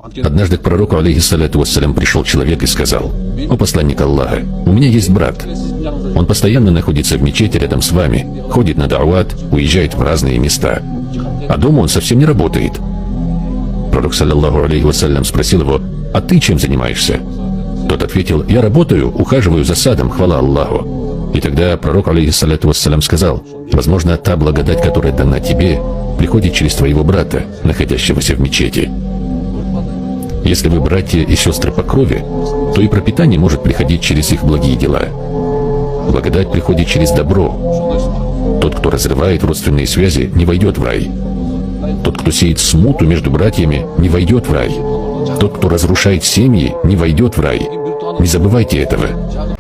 Однажды к пророку, алейхиссаляту вассалям, пришел человек и сказал: «О посланник Аллаха, у меня есть брат. Он постоянно находится в мечети рядом с вами, ходит на да'ват, уезжает в разные места. А дома он совсем не работает». Пророк, саллаллаху алейхи вассалям, спросил его: «А ты чем занимаешься?» Тот ответил: «Я работаю, ухаживаю за садом, хвала Аллаху». И тогда пророк, алейхиссаляту вассалям, сказал: «Возможно, та благодать, которая дана тебе, приходит через твоего брата, находящегося в мечети. Если вы братья и сестры по крови, то и пропитание может приходить через их благие дела. Благодать приходит через добро. Тот, кто разрывает родственные связи, не войдет в рай. Тот, кто сеет смуту между братьями, не войдет в рай. Тот, кто разрушает семьи, не войдет в рай. Не забывайте этого».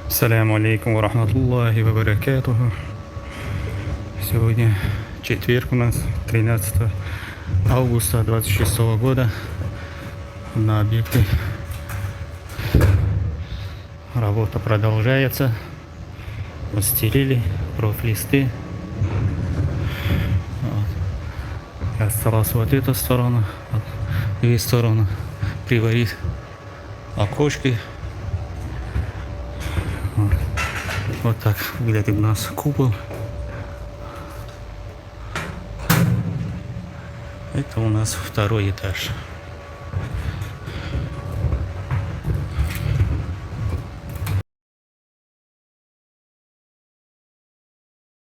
Ассаляму алейкум ва рахматуллахи ва баракатуху. Сегодня четверг у нас, 13 августа 26 года. На объекте работа продолжается. Постелили профлисты. Вот. И осталось вот эту сторону, две стороны приварить окошки. Вот так выглядит у нас купол. Это у нас второй этаж.